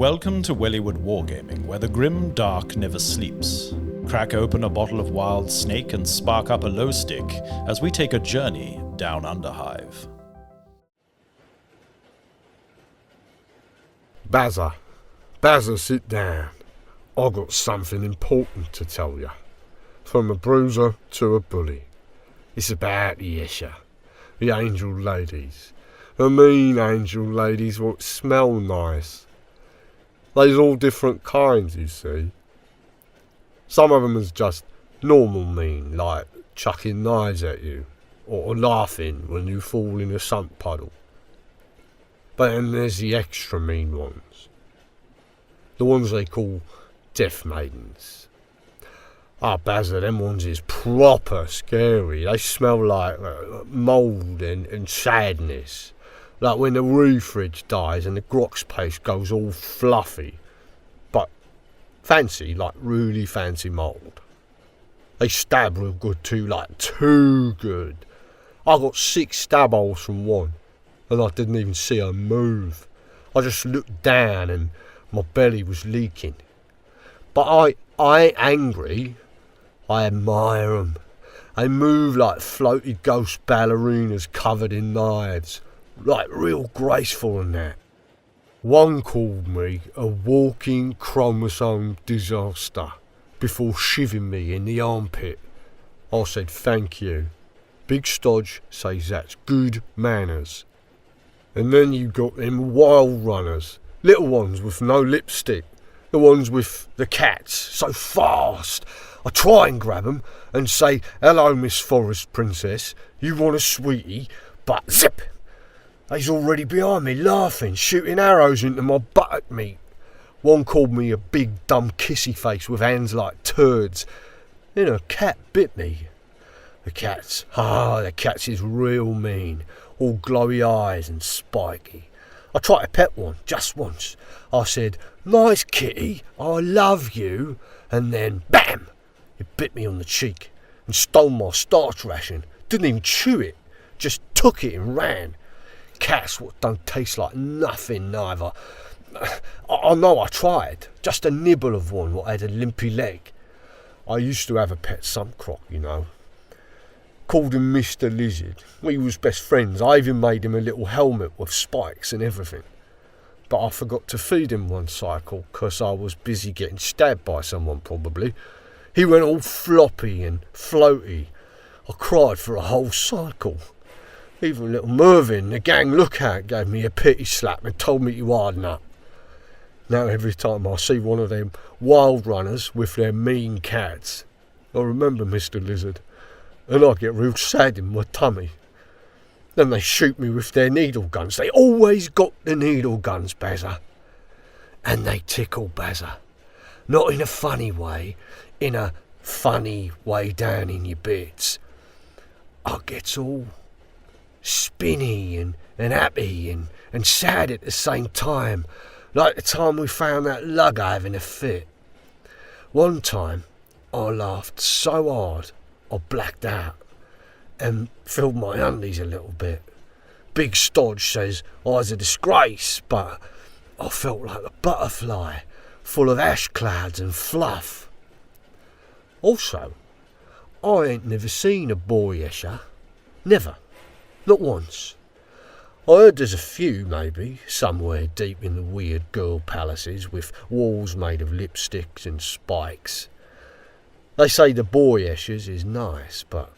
Welcome to Wellywood Wargaming, where the grim dark never sleeps. Crack open a bottle of wild snake and spark up a low stick as we take a journey down Underhive. Bazza, sit down. I got something important to tell you. From a bruiser to a bully. It's about the Escher, the angel ladies. The mean angel ladies what smell nice. There's all different kinds, you see. Some of them is just normal mean, like chucking knives at you, or laughing when you fall in a sump puddle. But then there's the extra mean ones. The ones they call Death Maidens. Bazza, them ones is proper scary. They smell like mould and sadness. Like when the refridge dies and the grox paste goes all fluffy. But fancy, like really fancy mould. They stab real good too, like too good. I got 6 stab holes from one and I didn't even see her move. I just looked down and my belly was leaking. But I ain't angry. I admire 'em. They move like floaty ghost ballerinas covered in knives. Like real graceful and that. One called me a walking chromosome disaster before shivving me in the armpit. I said thank you. Big Stodge says that's good manners. And then you got them wild runners. Little ones with no lipstick. The ones with the cats, so fast. I try and grab 'em and say, hello, Miss Forest Princess, you want a sweetie? But zip! They's already behind me, laughing, shooting arrows into my buttock meat. One called me a big, dumb kissy face with hands like turds. Then a cat bit me. The cats is real mean, all glowy eyes and spiky. I tried to pet one, just once. I said, nice kitty, I love you. And then, bam! It bit me on the cheek and stole my starch ration. Didn't even chew it, just took it and ran. Cats what don't taste like nothing neither. I know I tried, just a nibble of one what had a limpy leg. I used to have a pet sumpcroc, you know. Called him Mr. Lizard. We was best friends. I even made him a little helmet with spikes and everything. But I forgot to feed him one cycle because I was busy getting stabbed by someone probably. He went all floppy and floaty. I cried for a whole cycle. Even little Mervyn, the gang lookout, gave me a pity slap and told me to harden up. Now every time I see one of them wild runners with their mean cats, I remember Mr. Lizard, and I get real sad in my tummy. Then they shoot me with their needle guns. They always got the needle guns, Bazza. And they tickle, Bazza. Not in a funny way, in a funny way down in your bits. I gets all spinny and happy and sad at the same time, like the time we found that lugger having a fit. One time I laughed so hard I blacked out and filled my undies a little bit. Big Stodge says I was a disgrace, but I felt like a butterfly full of ash clouds and fluff. Also, I ain't never seen a boy Escher. Never. Not once. I heard there's a few, maybe, somewhere deep in the weird girl palaces with walls made of lipsticks and spikes. They say the boy Eschers is nice, but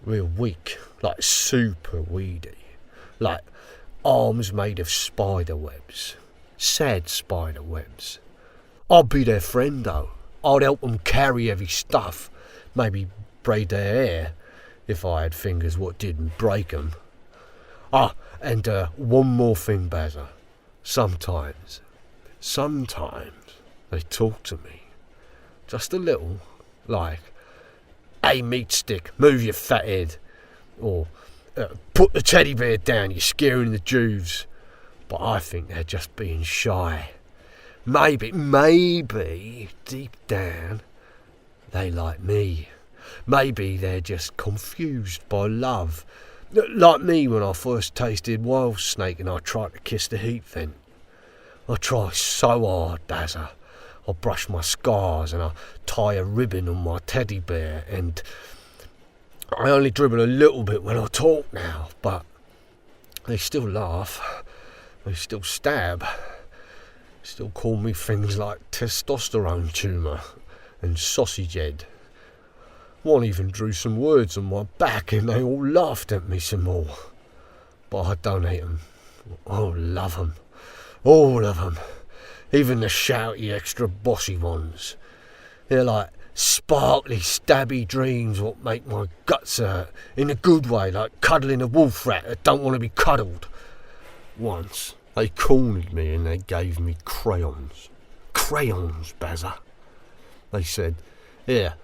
real weak, like super weedy. Like arms made of spider webs. Sad spider webs. I'd be their friend, though. I'd help them carry heavy stuff. Maybe braid their hair, if I had fingers what didn't break 'em. And one more thing, Bazza. Sometimes they talk to me. Just a little, like, hey meat stick, move your fat head. Or, put the teddy bear down, you're scaring the Jews. But I think they're just being shy. Maybe, deep down, they like me. Maybe they're just confused by love. Like me when I first tasted wild snake and I tried to kiss the heat vent. I try so hard, Bazza. I brush my scars and I tie a ribbon on my teddy bear, and I only dribble a little bit when I talk now, but they still laugh, they still stab, still call me things like testosterone tumour and sausage head. One even drew some words on my back and they all laughed at me some more. But I don't hate them. I love them. All of them. Even the shouty, extra bossy ones. They're like sparkly, stabby dreams what make my guts hurt. In a good way, like cuddling a wolf rat that don't want to be cuddled. Once, they cornered me and they gave me crayons. Crayons, Bazza. They said, Here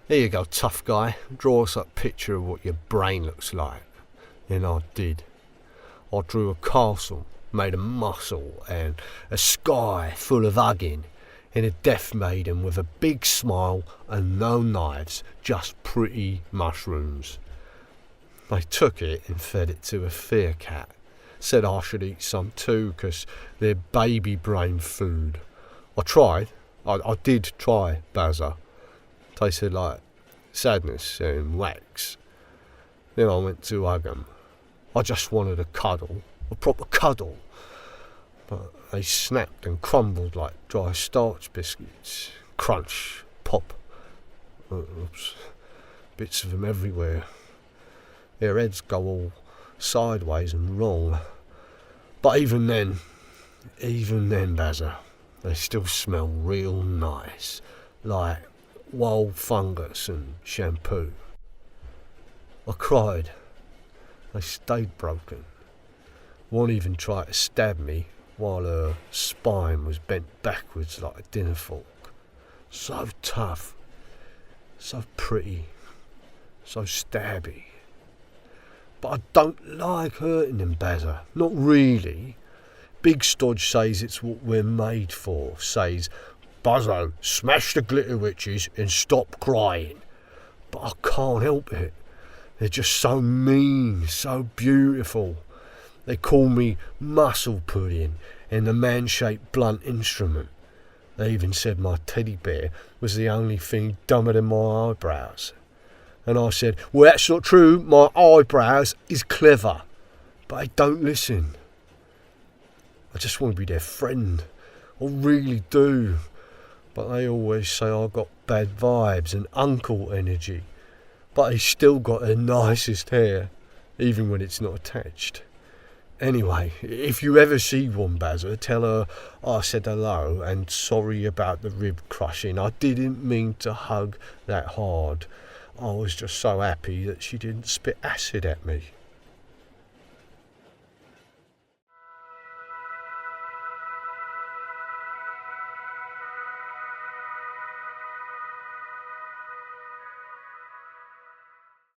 you go, tough guy. Draw us a picture of what your brain looks like. And I did. I drew a castle made of muscle and a sky full of hugging and a Death Maiden with a big smile and no knives, just pretty mushrooms. They took it and fed it to a fear cat. Said I should eat some too, 'cause they're baby brain food. I tried. I did try, Bazza. Tasted like sadness and wax. Then I went to hug 'em. I just wanted a cuddle, a proper cuddle. But they snapped and crumbled like dry starch biscuits. Crunch, pop. Oops. Bits of them everywhere. Their heads go all sideways and wrong. But even then, Bazza, they still smell real nice, like wild fungus and shampoo. I cried. They stayed broken. One even tried to stab me while her spine was bent backwards like a dinner fork. So tough, so pretty, so stabby. But I don't like hurting them, Bazza. Not really. Big Stodge says it's what we're made for. Says, Buzzo, smash the glitter witches and stop crying. But I can't help it. They're just so mean, so beautiful. They call me muscle pudding and the man-shaped blunt instrument. They even said my teddy bear was the only thing dumber than my eyebrows. And I said, well, that's not true, my eyebrows is clever. But they don't listen. I just want to be their friend. I really do. But they always say I got bad vibes and uncle energy. But he's still got the nicest hair, even when it's not attached. Anyway, if you ever see one, Bazza, tell her I said hello and sorry about the rib crushing. I didn't mean to hug that hard. I was just so happy that she didn't spit acid at me.